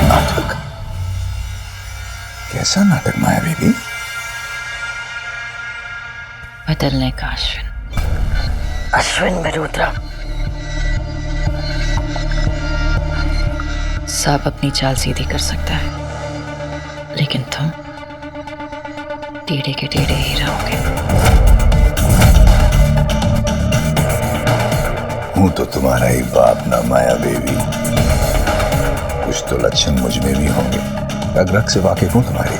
नाटक? कैसा नाटक माया बेबी? बदलने का अश्विन, अश्विन मल्होत्रा। सब अपनी चाल सीधी कर सकता है, लेकिन तुम टेढ़े के टेढ़े ही रहोगे। हूं तो तुम्हारा ही बाप ना माया बेबी। कुछ तो लक्षण मुझ में भी होंगे। रग रग से वाकिफ हूं तुम्हारी।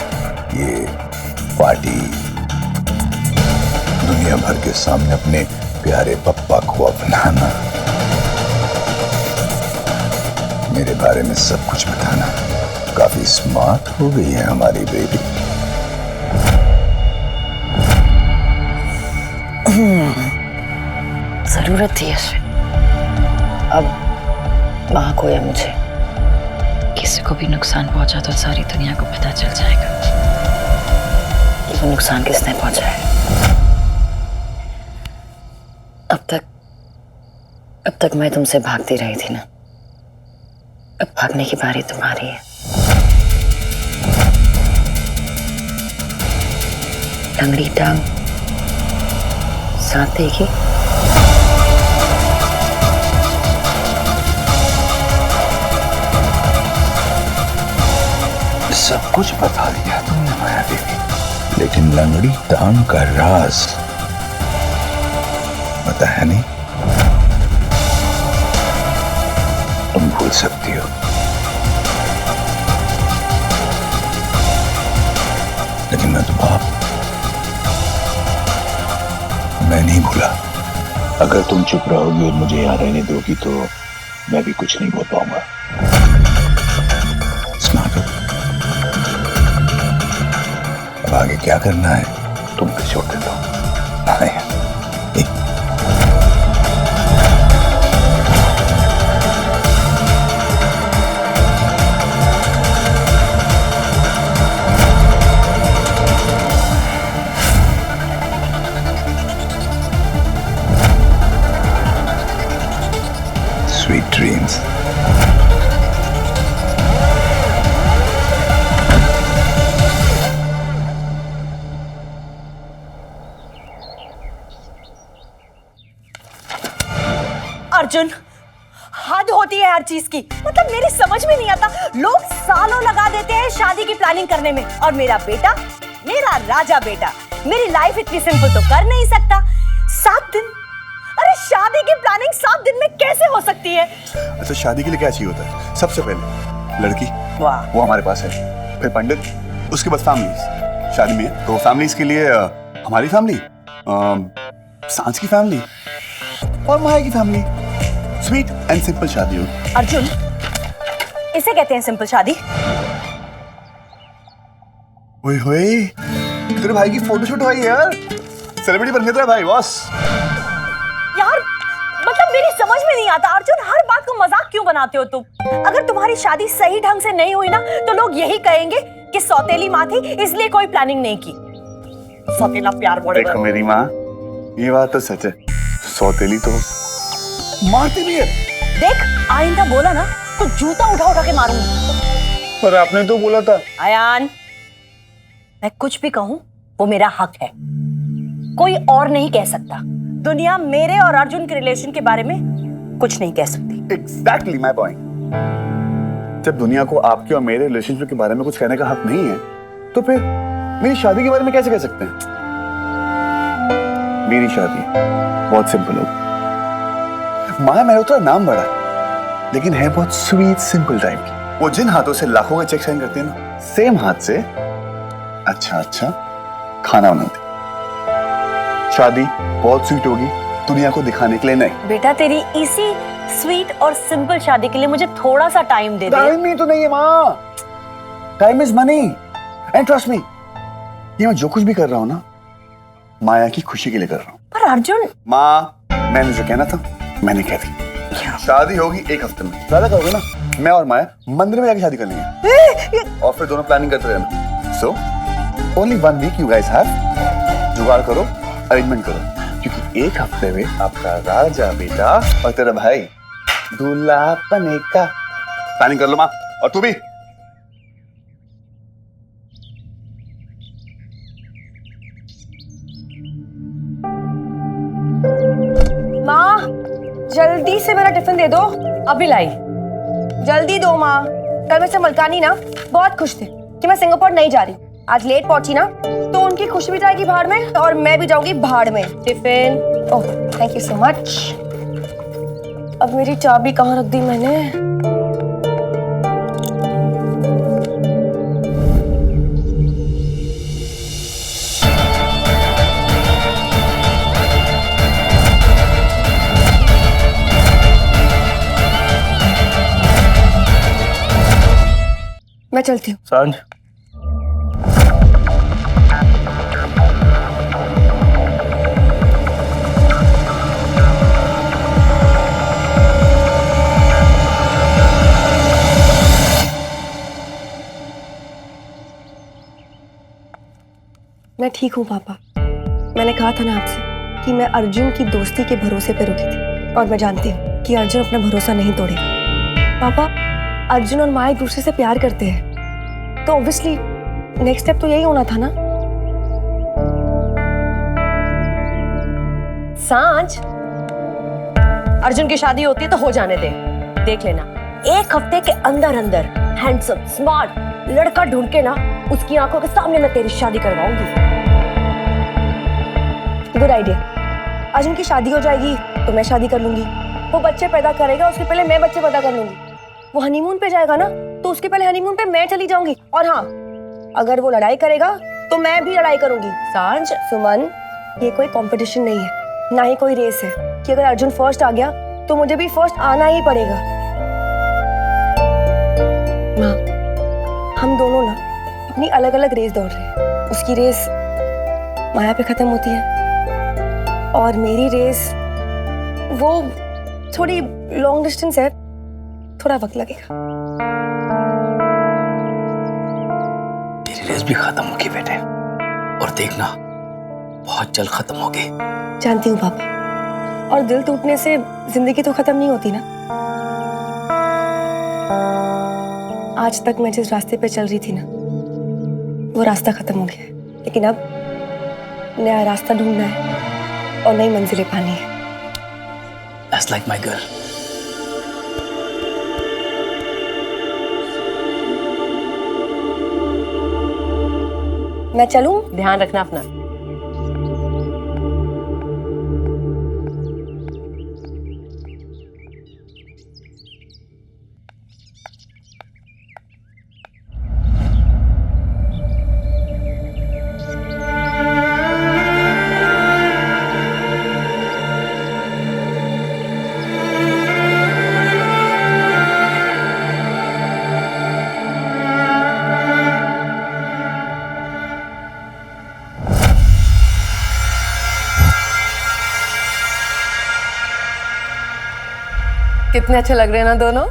ये पार्टी, दुनिया भर के सामने अपने प्यारे पप्पा को अपनाना, मेरे बारे में सब कुछ बताना, काफी स्मार्ट हो गई है हमारी बेबी। जरूरत थी अश्विन। अब वहां खोया मुझे। किसी को भी नुकसान पहुंचा तो सारी दुनिया को पता चल जाएगा कि वो नुकसान किसने पहुंचा है। अब तक मैं तुमसे भागती रही थी ना, अब भागने की बारी तुम्हारी है। लंगड़ी टांग साथ देगी। सब कुछ बता दिया तुमने माया देवी, लेकिन लंगड़ी टांग का राज पता है नहीं। तुम भूल सकती हो, लेकिन मैं तो बाप, मैं नहीं भूला। अगर तुम चुप रहोगी और मुझे यहाँ रहने दोगी तो मैं भी कुछ नहीं बोल पाऊंगा। स्मार्ट हो। अब आगे क्या करना है तुम पे छोड़ देता हूं। हाँ, sweet dreams. अर्जुन, हद होती है हर चीज की। मतलब मेरी समझ में नहीं आता, लोग सालों लगा देते हैं शादी की प्लानिंग करने में, और मेरा बेटा, मेरा राजा बेटा, मेरी लाइफ इतनी सिंपल तो कर नहीं सकता। 7 दिन? अरे शादी की प्लानिंग 7 दिन में कैसे हो सकती है? अच्छा, शादी के लिए क्या चाहिए होता है? सबसे पहले लड़की, वाह, वो हमारे पास है। फिर पंडित, उसके बाद फैमिलीज। शादी में तो फैमिलीज के लिए हमारी फैमिली, सांस की फैमिली और माया की फैमिली। स्वीट एंड सिंपल शादी हो। अर्जुन, इसे कहते हैं सिंपल शादी? ओए होए, तेरे भाई की फोटोशूट हुई है यार। सेलिब्रिटी बन गया तेरा भाई, बॉस। यार मतलब मेरी समझ में नहीं आता अर्जुन, हर बात को मजाक क्यों बनाते हो तुम? अगर तुम्हारी शादी सही ढंग से नहीं हुई ना तो लोग यही कहेंगे कि सौतेली माँ थी इसलिए कोई प्लानिंग नहीं की। सौतेला प्यार बोले। देखो मेरी माँ, ये बात तो सच है, सौतेली तो मारती भी है। देख, आइंदा बोला ना तो जूता उठा उठा के मारूंगी। पर आपने तो बोला था। अयान, मैं कुछ भी कहूं वो मेरा हक है, कोई और नहीं कह सकता। दुनिया मेरे और अर्जुन के रिलेशन के बारे में कुछ नहीं कह सकती। Exactly my point. जब दुनिया को आपके और मेरे रिलेशनशिप के बारे में कुछ कहने का हक नहीं है, तो फिर मेरी शादी के बारे में कैसे कह सकते हैं? मेरी शादी बहुत सिंपल होगी। माया मल्होत्रा नाम बड़ा है, लेकिन है बहुत स्वीट सिंपल टाइप की। वो जिन हाथों से लाखों के चेक साइन करते हैं ना, सेम हाथ से अच्छा खाना बनाते। शादी बहुत स्वीट होगी, दुनिया को दिखाने के लिए नहीं। बेटा, तेरी इसी स्वीट और सिंपल शादी के लिए मुझे थोड़ा सा टाइम दे दे। टाइम ही तो नहीं है माँ, time is money and trust me, ये मैं जो कुछ भी कर रहा हूँ ना, माया की खुशी के लिए कर रहा हूँ। पर अर्जुन, माँ, मैंने जो कहना था मैंने कह दी। शादी होगी 1 हफ्ते में। ज्यादा कहोगे ना, मैं और माया मंदिर में जाके शादी कर लेंगे और फिर दोनों प्लानिंग करते रहना। So only 1 week you guys have. जुगाड़ करो, अरेंजमेंट करो, क्योंकि एक हफ्ते में आपका राजा बेटा और तेरा भाई दूल्हा बनेगा। प्लानिंग कर लो माँ, और तू भी। माँ जल्दी से मेरा टिफिन दे दो। अभी लाई। जल्दी दो माँ। कल मिस्टर मलकानी ना बहुत खुश थे कि मैं सिंगापुर नहीं जा रही। आज लेट पहुंची ना तो उनकी खुशी भी जाएगी भाड़ में और मैं भी जाऊंगी भाड़ में। Tiffin. Oh thank you so much. अब मेरी चाबी कहाँ रख दी मैंने? मैं चलती हूँ। सांझ। मैं ठीक हूँ पापा। मैंने कहा था ना आपसे कि मैं अर्जुन की दोस्ती के भरोसे पे रुकी थी, और मैं जानती हूँ कि अर्जुन अपना भरोसा नहीं तोड़ेगा। पापा अर्जुन और माया एक दूसरे से प्यार करते हैं, तो ऑब्वियसली नेक्स्ट स्टेप तो यही होना था ना। सांझ, अर्जुन की शादी होती है तो हो जाने दे। देख लेना, एक हफ्ते के अंदर अंदर हैंडसम स्मार्ट लड़का ढूंढ के ना उसकी आंखों के सामने मैं तेरी शादी करवाऊंगी। Good idea. अर्जुन की शादी हो जाएगी तो मैं शादी कर लूंगी। वो बच्चे पैदा करेगा, उसके पहले मैं बच्चे पैदा कर लूंगी। वो हनीमून पे जाएगा ना तो उसके पहले हनीमून पे मैं चली जाऊंगी। और हाँ, अगर वो लड़ाई करेगा तो मैं भी लड़ाई करूंगी। सांझ, सुमन, ये कोई कंपटीशन नहीं है, ना ही कोई रेस है कि अगर अर्जुन फर्स्ट आ गया तो मुझे भी फर्स्ट आना ही पड़ेगा। माँ, हम दोनों ना अपनी अलग अलग रेस दौड़ रहे हैं। उसकी रेस माया पे खत्म होती है और मेरी रेस वो थोड़ी लॉन्ग डिस्टेंस है, थोड़ा वक्त लगेगा। तेरी रेस भी खत्म होगी बेटे, और देखना बहुत जल्द खत्म होगी। जानती हूँ पापा, और दिल टूटने से जिंदगी तो खत्म नहीं होती ना। आज तक मैं जिस रास्ते पे चल रही थी ना, वो रास्ता खत्म हो गया है, लेकिन अब नया रास्ता ढूंढना है और नई मंजिलें पानी है। That's like my girl. मैं चलूं? ध्यान रखना अपना। कितने अच्छे लग रहे हैं ना दोनों।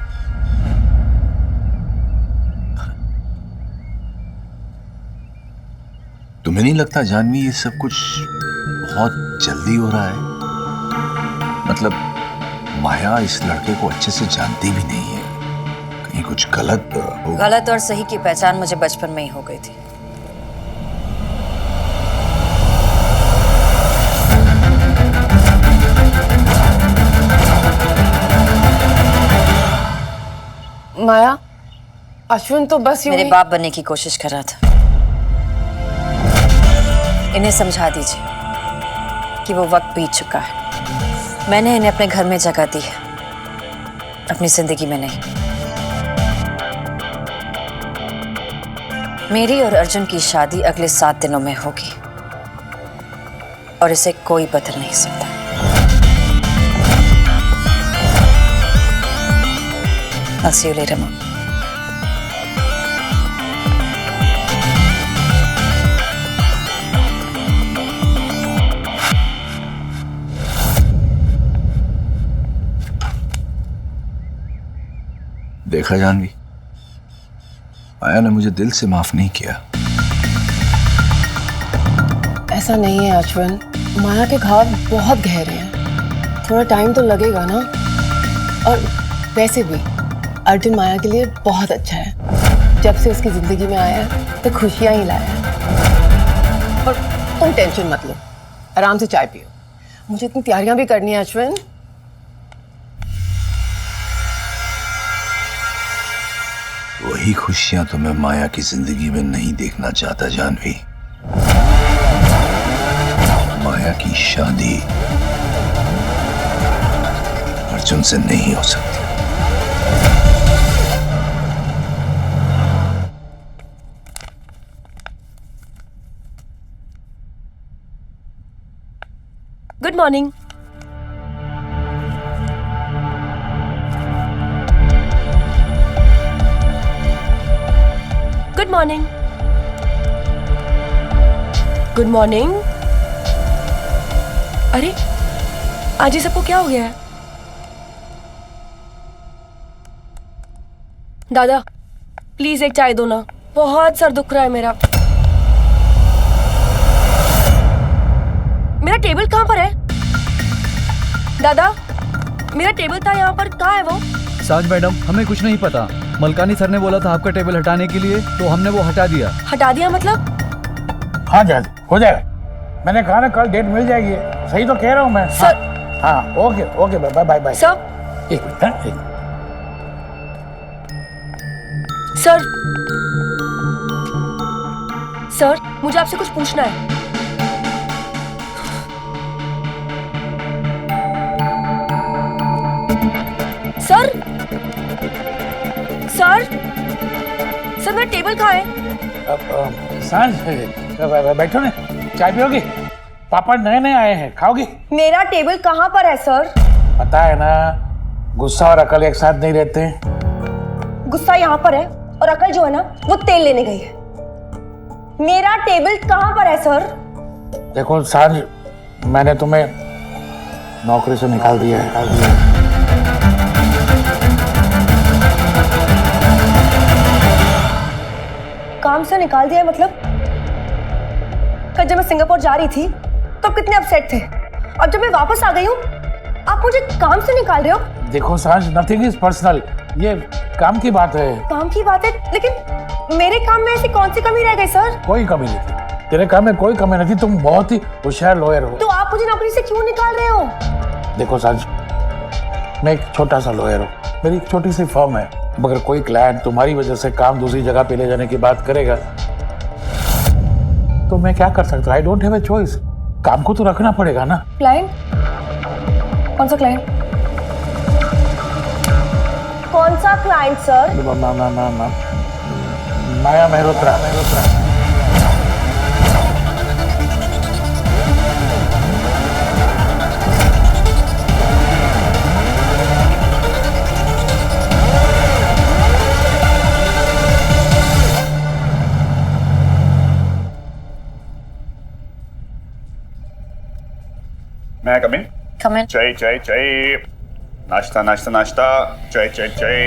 तुम्हें नहीं लगता जानवी ये सब कुछ बहुत जल्दी हो रहा है? मतलब माया इस लड़के को अच्छे से जानती भी नहीं है, कहीं कुछ गलत हो। गलत और सही की पहचान मुझे बचपन में ही हो गई थी। माया, अश्विन तो बस यूं मेरे ही बाप बनने की कोशिश कर रहा था। इन्हें समझा दीजिए कि वो वक्त बीत चुका है। मैंने इन्हें अपने घर में जगह दी है, अपनी जिंदगी में नहीं। मेरी और अर्जुन की शादी अगले 7 दिनों में होगी और इसे कोई बदल नहीं सकता। I'll see you later, Mom. देखा जानवी, माया ने मुझे दिल से माफ नहीं किया। ऐसा नहीं है अश्विन, माया के घाव बहुत गहरे हैं, थोड़ा टाइम तो लगेगा ना। और वैसे भी अर्जुन माया के लिए बहुत अच्छा है, जब से उसकी जिंदगी में आया है तो खुशियां ही लाया है। और तुम टेंशन मत लो, आराम से चाय पियो, मुझे इतनी तैयारियां भी करनी है अश्विन। वही खुशियां तो मैं माया की जिंदगी में नहीं देखना चाहता जानवी। माया की शादी अर्जुन से नहीं हो सकती। Good morning. Good morning. Good morning. अरे आज ये सबको क्या हो गया है? दादा प्लीज एक चाय दो ना, बहुत सर दुख रहा है मेरा। मेरा टेबल कहाँ पर है? दादा मेरा टेबल था यहाँ पर, कहाँ है वो? साज मैडम, हमें कुछ नहीं पता। मलकानी सर ने बोला था आपका टेबल हटाने के लिए, तो हमने वो हटा दिया। हटा दिया मतलब? हाँ जज हो जाएगा, मैंने कहा ना कल डेट मिल जाएगी, सही तो कह रहा हूँ मैं। सर। हाँ okay okay bye bye bye. Sir. एक मिनट, हाँ, एक मिनट। सर सर मुझे आपसे कुछ पूछना है। सर सर सर मेरा टेबल कहाँ है? सांझ बैठो ना, चाय पियोगी? पापा नए नए आए हैं, खाओगी? मेरा टेबल कहाँ पर है सर? पता है ना, गुस्सा और अकल एक साथ नहीं रहते हैं। गुस्सा यहाँ पर है और अकल जो है ना वो तेल लेने गई है। मेरा टेबल कहाँ पर है सर? देखो सांझ, मैंने तुम्हें नौकरी से निकाल दिया है। काम से निकाल दिया है मतलब? कल जब मैं सिंगापुर जा रही थी तो कितने अपसेट थे, अब जब मैं वापस आ गई हूँ आप मुझे काम से निकाल रहे हो? देखो सांझ, नथिंग इज पर्सनल, ये काम की बात है। काम की बात है, लेकिन मेरे काम में ऐसी कौन सी कमी रह गई सर? कोई कमी नहीं थी, तेरे काम में कोई कमी नहीं थी, तुम बहुत ही होशियार लॉयर हो। तो आप मुझे नौकरी से क्यों निकाल रहे हो? देखो सांझ, मैं एक छोटा सा लॉयर हूँ, मेरी एक छोटी सी फर्म है, मगर कोई क्लाइंट तुम्हारी वजह से काम दूसरी जगह पे ले जाने की बात करेगा तो मैं क्या कर सकता हूँ? I don't have a choice, काम को तो रखना पड़ेगा ना। क्लाइंट? कौन सा क्लाइंट? कौन सा क्लाइंट सर? माया मेहरोत्रा। मैं कम इन? Come in. चाय चाय चाय, नाश्ता नाश्ता नाश्ता, चाय चाय चाय।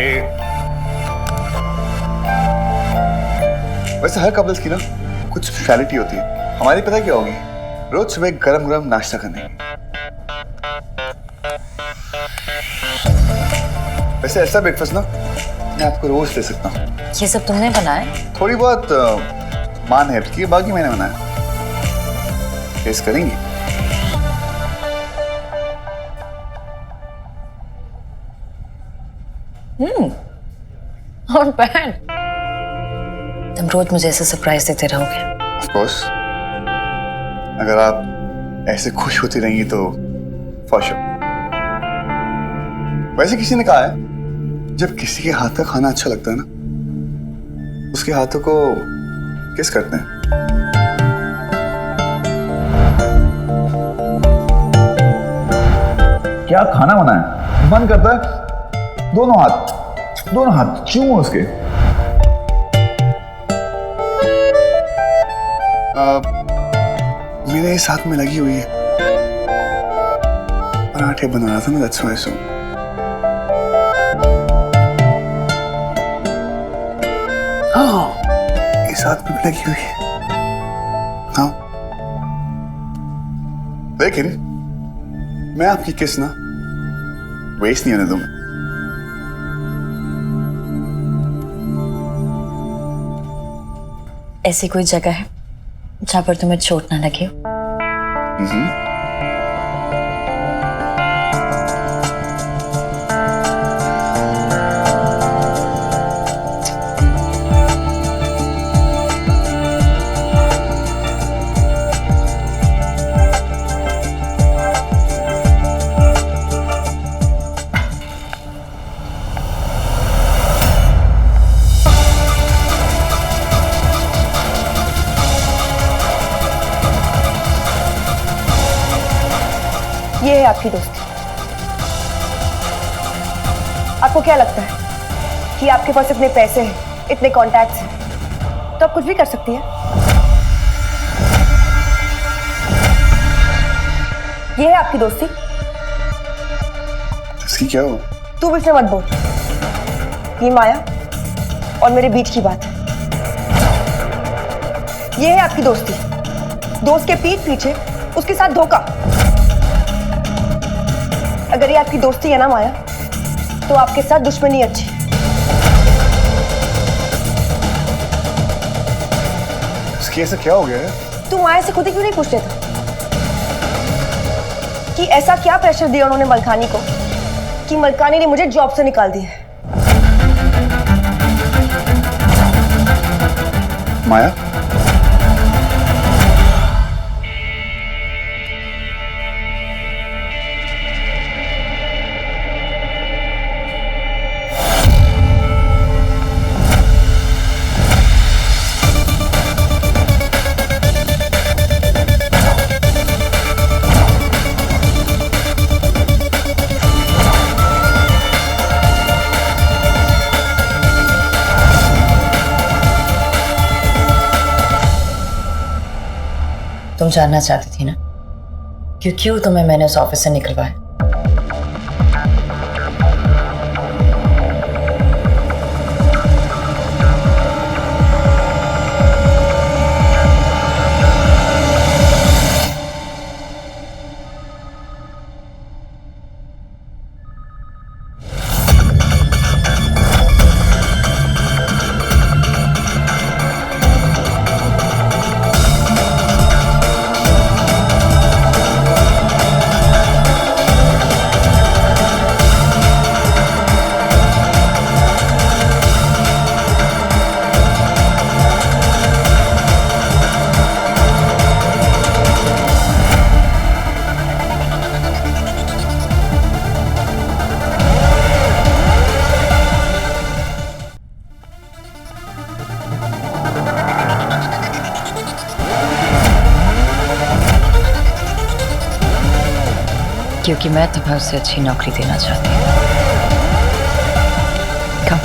वैसे हर कपल्स की ना कुछ स्पेशलिटी होती है, हमारी पता क्या होगी? रोज सुबह गरम गरम नाश्ता करने। वैसे ऐसा ब्रेकफास्ट ना मैं आपको रोज दे सकता हूँ। ये सब तुमने बनाया? थोड़ी बहुत माँ ने हेल्प की, बाकी मैंने बनाया। टेस्ट करेंगी? Not bad. तुम रोज मुझे ऐसे सरप्राइज देते रहोगे? Of course. अगर आप ऐसे खुश होती रहेंगी तो for sure. वैसे किसी ने कहा है जब किसी के हाथ का खाना अच्छा लगता है ना, उसके हाथों को किस करते हैं। क्या खाना बनाया, मन करता है दोनों हाथ चूमो उसके। मेरे इस हाथ में लगी हुई है, पराठे बना रहा था ना, that's why so। हाँ, इस हाथ में भी लगी हुई है। हाँ, लेकिन मैं आपकी किस ना वेस्ट नहीं होने दूंगा। ऐसी कोई जगह है जहां पर तुम्हें चोट ना लगे हो? ये है आपकी दोस्ती। आपको क्या लगता है कि आपके पास इतने पैसे हैं, इतने कॉन्टैक्ट्स हैं, तो आप कुछ भी कर सकती हैं? ये है आपकी दोस्ती। इसकी क्या हुआ? तू बीच में मत बोल। ये माया और मेरे बीच की बात है। ये है आपकी दोस्ती। दोस्त के पीठ पीछे उसके साथ धोखा। अगर ये आपकी दोस्ती है ना माया, तो आपके साथ दुश्मनी अच्छी। इसकी ऐसा क्या हो गया है? तू माया से खुद ही क्यों नहीं पूछ लेता कि ऐसा क्या प्रेशर दिया उन्होंने मलकानी को कि मलकानी ने मुझे जॉब से निकाल दिया? माया, तुम जानना चाहती थी ना कि क्यों तुम्हें मैंने उस ऑफिस से निकलवाया? क्योंकि मैं तुम्हें उससे अच्छी नौकरी देना चाहती हूँ। Come.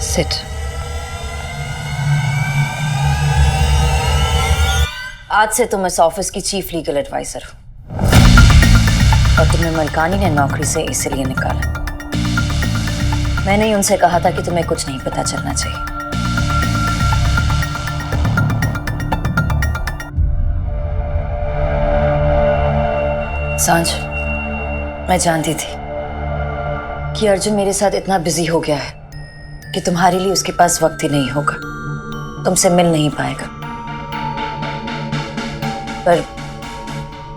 Sit. आज से तुम इस ऑफिस की चीफ लीगल एडवाइजर हो और तुम्हें मलकानी ने नौकरी से इसलिए निकाला। मैंने ही उनसे कहा था कि तुम्हें कुछ नहीं पता चलना चाहिए। सांझ, मैं जानती थी कि अर्जुन मेरे साथ इतना बिजी हो गया है कि तुम्हारे लिए उसके पास वक्त ही नहीं होगा, तुमसे मिल नहीं पाएगा। पर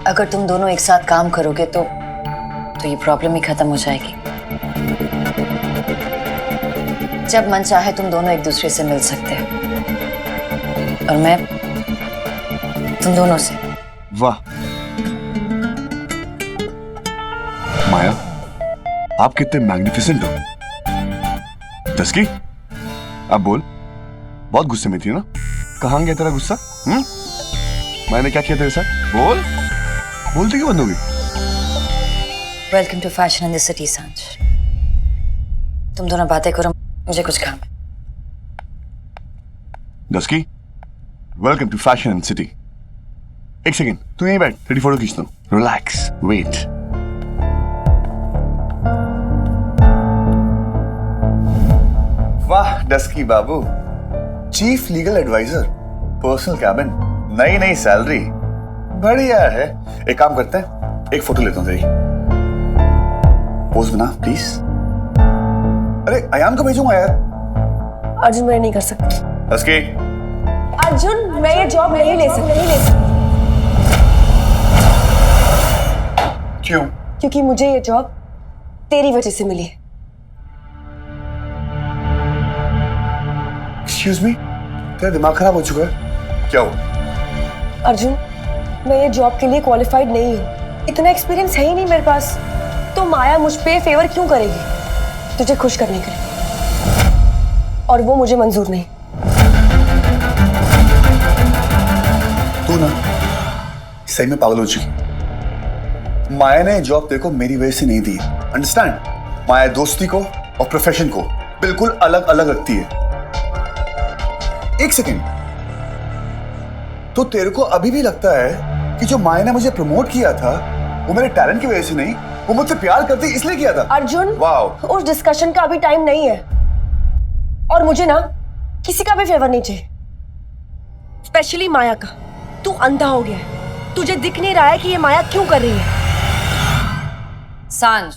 अगर तुम दोनों एक साथ काम करोगे तो ये प्रॉब्लम ही खत्म हो जाएगी। जब मन चाहे तुम दोनों एक दूसरे से मिल सकते हो और मैं तुम दोनों से। वाह माया, आप कितने मैग्निफिसेंट हो। जस्की, अब बोल, बहुत गुस्से में थी ना? कहाँ गया तेरा गुस्सा? मैंने क्या किया तेरे साथ? बोल, बोलती क्यों बंद हो गई? Welcome to fashion in the city Saanjh. तुम दोनों बातें करो, मुझे कुछ काम है। जस्की, welcome to fashion in city. एक सेकेंड, तू यहीं बैठ, तेरी फोटो खींचता हूँ। Relax, wait. वाह डस्की बाबू, chief legal adviser, personal cabin, नई नई सैलरी, बढ़िया है। एक काम करते हैं, एक फोटो लेता हूँ तेरी। पोज बना प्लीज। अरे अयान को भेजूंगा यार। अर्जुन मैं नहीं कर सकती। हस्की, अर्जुन मैं ये जॉब नहीं ले सकती। क्यों? क्योंकि मुझे ये जॉब तेरी वजह से मिली है। एक्सक्यूज मी, तेरा दिमाग खराब हो चुका है क्या? हो अर्जुन मैं ये जॉब के लिए क्वालिफाइड नहीं हूँ, इतना एक्सपीरियंस है ही नहीं मेरे पास। तो माया मुझ पे फेवर क्यों करेगी? तुझे खुश करने के लिए, और वो मुझे मंजूर नहीं। तू ना सही में पागल हो चुकी। माया ने जॉब तेरे को मेरी वजह से नहीं दी, अंडरस्टैंड? माया दोस्ती को और प्रोफेशन को बिल्कुल अलग अलग रखती है। एक सेकेंड, तो तेरे को अभी भी लगता है कि जो माया ने मुझे प्रमोट किया था वो मेरे टैलेंट की वजह से नहीं, वो मुझसे प्यार करती इसलिए किया था? अर्जुन वाओ, उस डिस्कशन का अभी टाइम नहीं है, और मुझे ना किसी का भी फेवर नहीं चाहिए, स्पेशली माया का। तू अंधा हो गया है, तुझे दिख नहीं रहा है कि ये माया क्यों कर रही है। सांझ